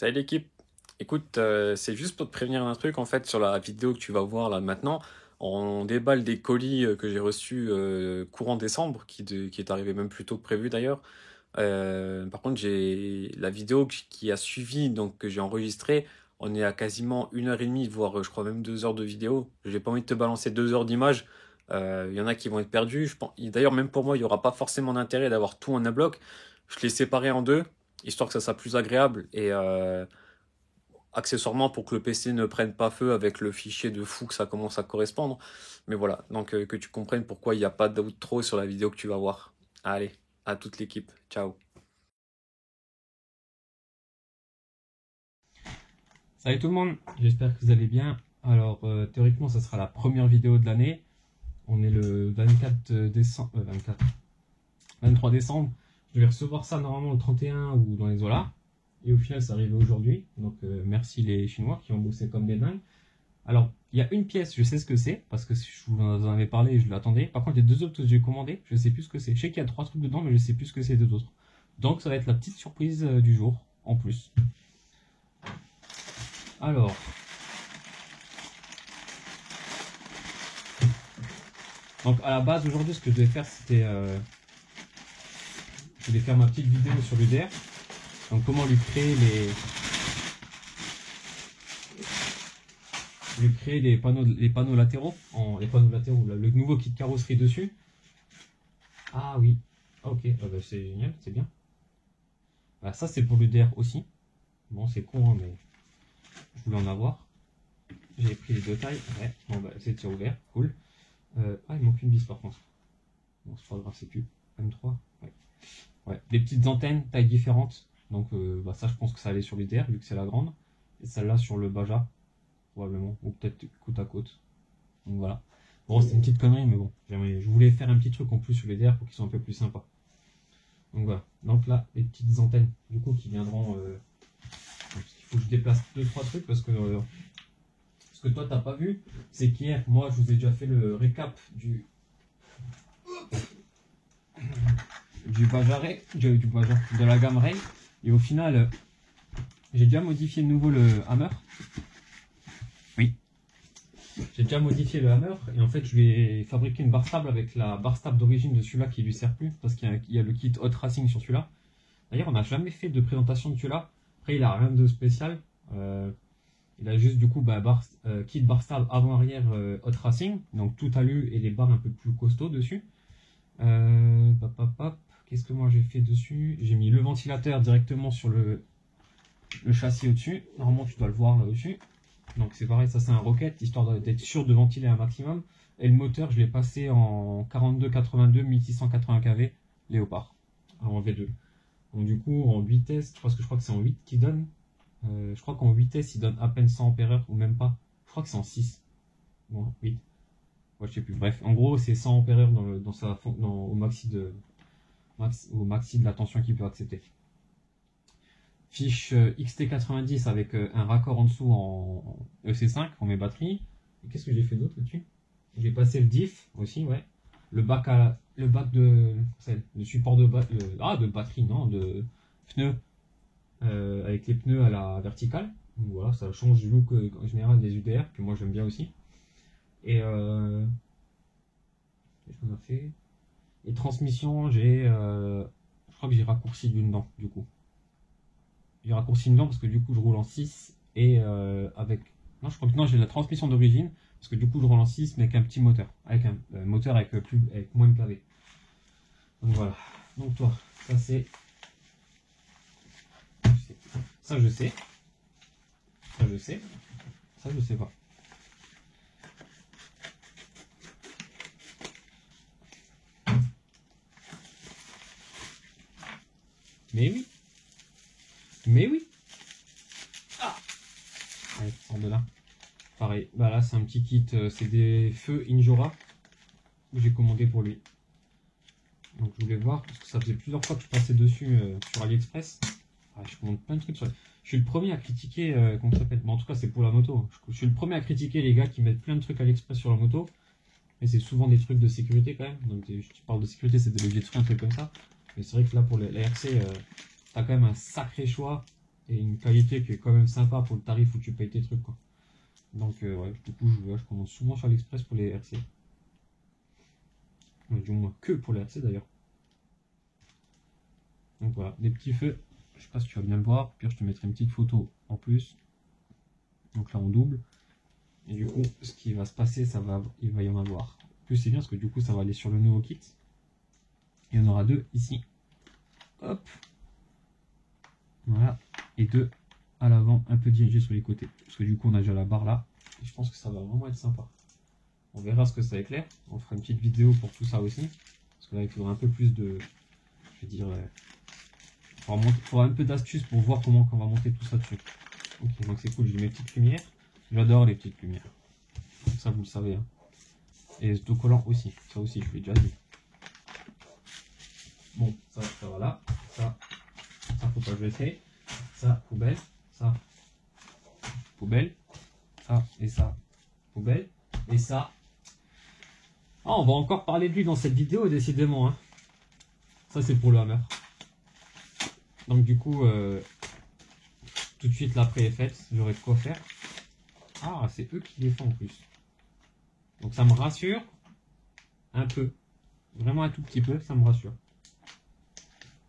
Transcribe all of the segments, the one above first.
Salut l'équipe. Écoute, c'est juste pour te prévenir d'un truc en fait sur la vidéo que tu vas voir là maintenant. On déballe des colis que j'ai reçus courant décembre, qui est arrivé même plus tôt que prévu d'ailleurs. Par contre, j'ai la vidéo qui a suivi, donc que j'ai enregistrée. On est à quasiment 1h30, voire je crois même 2 heures de vidéo. J'ai pas envie de te balancer 2 heures d'images. Il y en a qui vont être perdus. Je pense. D'ailleurs, même pour moi, il y aura pas forcément d'intérêt d'avoir tout en un bloc. Je l'ai séparé en deux, histoire que ça soit plus agréable et accessoirement pour que le PC ne prenne pas feu avec le fichier de fou que ça commence à correspondre. Mais voilà, donc que tu comprennes pourquoi il n'y a pas d'outro sur la vidéo que tu vas voir. Allez, à toute l'équipe. Ciao. Salut tout le monde, j'espère que vous allez bien. Alors théoriquement ça sera la première vidéo de l'année. On est le 24 décembre, 23 décembre. Je vais recevoir ça normalement le 31 ou dans les eaux-là. Et au final ça arrive aujourd'hui. Donc merci les Chinois qui ont bossé comme des dingues. Alors il y a une pièce, je sais ce que c'est, parce que je vous en avais parlé et je l'attendais. Par contre les deux autres que j'ai commandé, je sais plus ce que c'est. Je sais qu'il y a 3 trucs dedans mais je sais plus ce que c'est deux autres. Donc ça va être la petite surprise du jour en plus. Alors, donc à la base aujourd'hui ce que je devais faire c'était je voulais faire ma petite vidéo sur l'UDR. Donc comment lui créer les panneaux latéraux, le nouveau kit carrosserie dessus. Ah oui, ok, bah, c'est génial, c'est bien. Bah, ça c'est pour l'UDR aussi. Bon c'est con hein, mais je voulais en avoir. J'ai pris les deux tailles, ouais, bon bah c'est ouvert, cool. Ah il manque une vis par contre. Bon c'est pas grave, c'est plus M3, ouais. Ouais, des petites antennes, tailles différentes. Donc bah, ça je pense que ça allait sur l'UDR vu que c'est la grande. Et celle-là sur le Baja, probablement. Ou peut-être côte à côte. Donc voilà. Bon c'est une petite connerie mais bon. Je voulais faire un petit truc en plus sur l'UDR pour qu'ils soient un peu plus sympas. Donc voilà. Donc là, les petites antennes du coup qui viendront... il faut que je déplace 2-3 trucs parce que... ce que toi t'as pas vu, c'est qu'hier, moi je vous ai déjà fait le récap du Baja Ray, de la gamme Ray. Et au final, j'ai déjà modifié de nouveau le hammer. Oui. J'ai déjà modifié le hammer et en fait je vais fabriquer une barre stable avec la barre stable d'origine de celui-là qui lui sert plus parce qu'il y a le kit Hot Racing sur celui-là. D'ailleurs on n'a jamais fait de présentation de celui-là. Après il a rien de spécial. Il a juste du coup kit barre stable avant-arrière Hot Racing, donc tout alu et les barres un peu plus costauds dessus. Qu'est-ce que moi j'ai fait dessus? J'ai mis le ventilateur directement sur le châssis au-dessus. Normalement tu dois le voir là au-dessus. Donc c'est pareil, ça c'est un Rocket, histoire d'être sûr de ventiler un maximum. Et le moteur je l'ai passé en 4282 1680 kV Léopard, en V2. Donc du coup en vitesse, parce que je crois que c'est en 8 qui donne. Je crois qu'en vitesse il donne à peine 100 ampères ou même pas. Je crois que c'est en 6. Bon, 8. Ouais, je sais plus. Bref, en gros c'est 100 ampères au maxi de la tension qu'il peut accepter. Fiche XT90 avec un raccord en dessous en EC5 pour mes batteries. Et qu'est-ce que j'ai fait d'autre là-dessus? J'ai passé le diff aussi, ouais. Le bac de support de batterie, non, de pneus avec les pneus à la verticale. Donc voilà, ça change du look en général des UDR que moi j'aime bien aussi. Et qu'est-ce qu'on a fait? Et transmission, je crois que j'ai raccourci d'une dent du coup. J'ai raccourci une dent parce que du coup je roule en 6 et avec... Non, je crois que non, j'ai la transmission d'origine parce que du coup je roule en 6 mais avec un petit moteur. Avec un moteur avec moins de kV. Donc voilà. Donc toi, ça c'est... Ça je sais. Ça je sais. Ça je sais pas. Mais oui. Mais oui. Ah. Allez, sort de là. Pareil, bah là c'est un petit kit, c'est des feux Injora que j'ai commandé pour lui. Donc je voulais voir, parce que ça faisait plusieurs fois que je passais dessus sur AliExpress. Ah, je commande plein de trucs sur... Je suis le premier à critiquer, comment ça s'appelle? Bon, en tout cas c'est pour la moto. Je suis le premier à critiquer les gars qui mettent plein de trucs AliExpress sur la moto. Mais c'est souvent des trucs de sécurité quand même. Donc je parle de sécurité, c'est des leviers de frein, un truc comme ça. Mais c'est vrai que là pour les RC, t'as quand même un sacré choix. et une qualité qui est quand même sympa pour le tarif où tu payes tes trucs, quoi. Donc ouais, du coup je commande souvent sur AliExpress pour les RC. Du moins que pour les RC d'ailleurs. Donc voilà, des petits feux. Je sais pas si tu vas bien le voir. Puis je te mettrai une petite photo en plus. Donc là on double. Et du coup, ce qui va se passer, il va y en avoir. En plus c'est bien parce que du coup ça va aller sur le nouveau kit. Il y en aura deux ici. Hop. Voilà. Et deux à l'avant, un peu dirigés sur les côtés. Parce que du coup on a déjà la barre là. Et je pense que ça va vraiment être sympa. On verra ce que ça éclaire. On fera une petite vidéo pour tout ça aussi. Parce que là il faudra un peu plus de... Je vais dire... il faudra un peu d'astuces pour voir comment on va monter tout ça dessus. Ok, donc c'est cool, j'ai mes petites lumières. J'adore les petites lumières. Ça vous le savez. Hein. Et les autocollants aussi. Ça aussi, je l'ai déjà dit. Bon, ça va là. Ça faut pas le jeter. Ça, poubelle. Ça, poubelle. Ça et ça, poubelle. Et ça. Ah, on va encore parler de lui dans cette vidéo, décidément. Hein. Ça, c'est pour le hammer. Donc, du coup, tout de suite, l'après est faite. J'aurai de quoi faire. Ah, c'est eux qui les font en plus. Donc, ça me rassure un peu. Vraiment un tout petit peu, ça me rassure.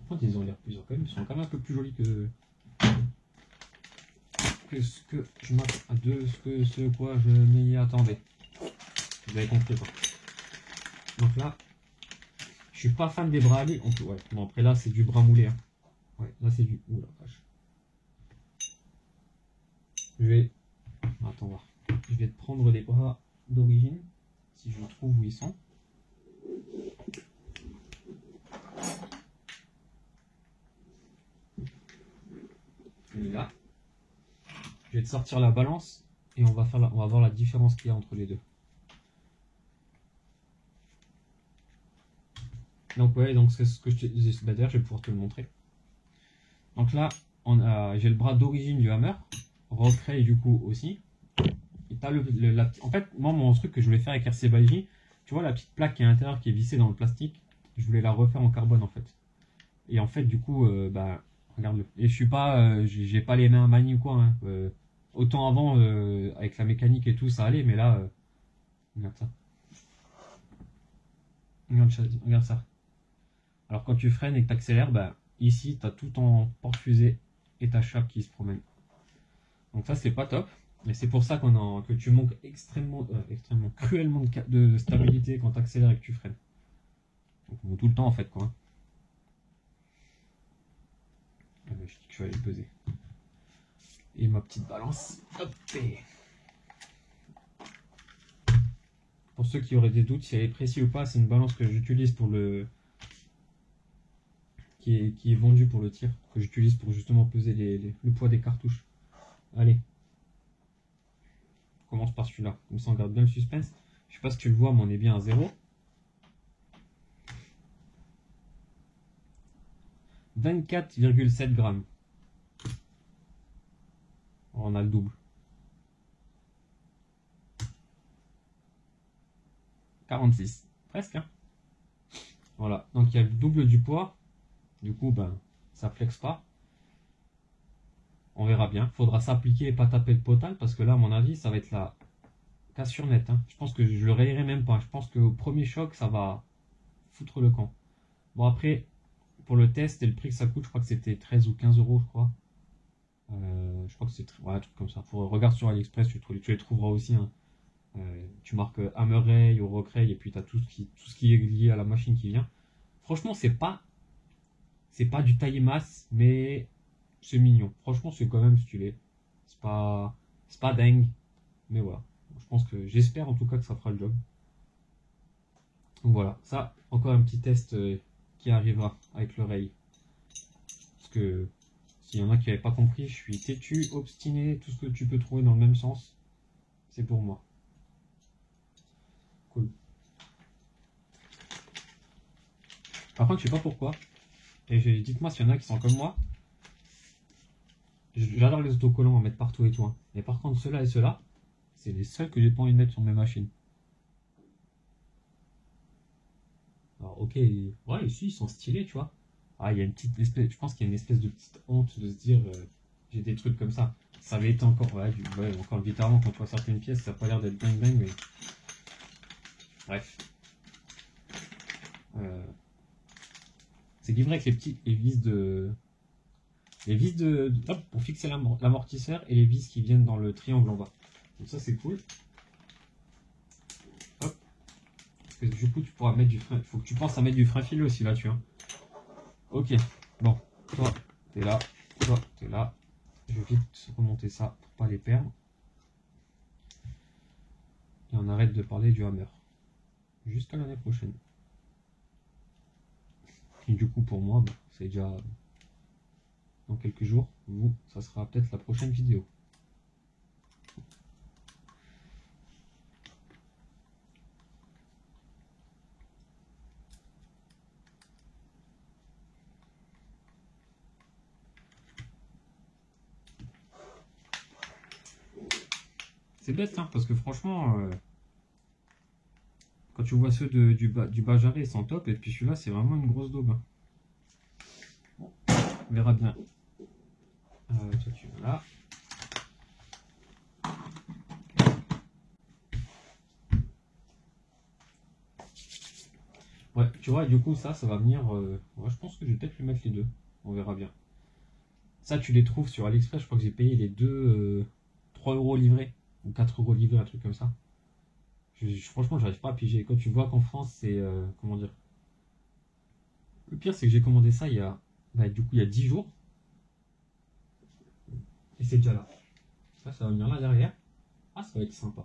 Par contre, ils ont l'air plusieurs quand même. Ils sont quand même un peu plus jolis que ce que je m'attends de ce quoi je m'y attendais. Vous avez compris quoi. Donc là, je suis pas fan des bras allés. Ouais, bon après là c'est du bras moulé. Hein. Ouais, là c'est du. Ouh la vache. Je vais. Attends voir. Je vais te prendre les bras d'origine. Si je trouve où ils sont. Et là. Je vais te sortir la balance et on va voir la différence qu'il y a entre les deux. Donc ouais, donc c'est ce que je te disais. D'ailleurs, je vais pouvoir te le montrer. Donc là, j'ai le bras d'origine du hammer, recray du coup aussi. Et t'as en fait, moi mon truc que je voulais faire avec RC Baiji, tu vois la petite plaque qui est à l'intérieur qui est vissée dans le plastique, je voulais la refaire en carbone en fait. Et en fait du coup, bah regarde-le. Et je suis pas, j'ai pas les mains manies ou quoi. Hein. Autant avant avec la mécanique et tout ça allait, mais là, regarde ça. Regarde ça. Alors quand tu freines et que tu accélères, bah, ici tu as tout en porte-fusée et ta chape qui se promène. Donc ça c'est pas top, mais c'est pour ça que tu manques extrêmement cruellement de stabilité quand tu accélères et que tu freines. Donc tout le temps en fait quoi. Je dis que je vais aller peser. Et ma petite balance. Hop. Pour ceux qui auraient des doutes si elle est précise ou pas, c'est une balance que j'utilise pour le... Qui est vendue pour le tir, que j'utilise pour justement peser le poids des cartouches. Allez. On commence par celui-là. Comme ça on garde bien le suspense. Je sais pas si tu le vois, mais on est bien à 0. 24,7 grammes. On a le double. 46. Presque. Hein. Voilà. Donc il y a le double du poids. Du coup, ben, ça flexe pas. On verra bien. Faudra s'appliquer et pas taper le potal parce que là, à mon avis, ça va être la cassure nette. Hein. Je pense que je le rayerai même pas. Je pense qu'au premier choc, ça va foutre le camp. Bon, après, pour le test et le prix que ça coûte, je crois que c'était 13 ou 15 euros, je crois. Je crois que c'est un truc comme ça. Regarde sur AliExpress, tu les trouveras aussi. Hein. Tu marques Hammer Ray ou Rock Ray et puis tu as tout ce qui est lié à la machine qui vient. Franchement, c'est pas du taillé masse, mais c'est mignon. Franchement, c'est quand même stylé. C'est pas dingue, mais voilà. Je pense j'espère en tout cas que ça fera le job. Donc voilà, ça, encore un petit test qui arrivera avec l'oreille. Parce que s'il y en a qui n'avaient pas compris, je suis têtu, obstiné, tout ce que tu peux trouver dans le même sens, c'est pour moi. Cool. Par contre, je sais pas pourquoi. Et dites-moi s'il y en a qui sont comme moi. J'adore les autocollants à mettre partout et tout. Hein. Mais par contre, ceux-là et ceux-là, c'est les seuls que j'ai pas envie de mettre sur mes machines. Alors, ok, ouais, ici, ils sont stylés, tu vois. Ah, il y a une petite espèce, je pense qu'il y a une espèce de petite honte de se dire, J'ai des trucs comme ça. Ça avait été encore, encore littéralement, quand tu vois certaines pièces, ça n'a pas l'air d'être bang bang, mais. Bref. C'est livré avec les vis de. Hop, pour fixer l'amortisseur et les vis qui viennent dans le triangle en bas. Donc ça, c'est cool. Hop. Parce que du coup, tu pourras mettre du frein. Il faut que tu penses à mettre du frein filé aussi là-dessus. Hein. Ok. Bon. Toi, t'es là. Toi, t'es là. Je vais vite remonter ça pour pas les perdre. Et on arrête de parler du hammer. Jusqu'à l'année prochaine. Et du coup, pour moi, c'est déjà dans quelques jours. Vous, ça sera peut-être la prochaine vidéo. C'est bête, hein, parce que franchement, quand tu vois ceux du Bajaré, ils sont top, et puis celui-là, c'est vraiment une grosse daube. Hein. Bon, on verra bien. Toi, tu vas là. Ouais, tu vois, du coup, ça va venir. Ouais, je pense que je vais peut-être lui mettre les deux. On verra bien. Ça, tu les trouves sur AliExpress. Je crois que j'ai payé les deux 3 € livrés. Ou 4 € livrés, un truc comme ça. Franchement, j'arrive pas à piger. Quand tu vois qu'en France, c'est. Comment dire. Le pire, c'est que j'ai commandé ça il y a. Du coup, il y a 10 jours. Et c'est déjà là. Ça va venir là derrière. Ah, ça va être sympa.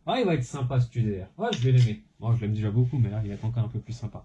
Ah, il va être sympa ce TDR. Ouais, je vais l'aimer. Moi, je l'aime déjà beaucoup, mais là, il va être encore un peu plus sympa.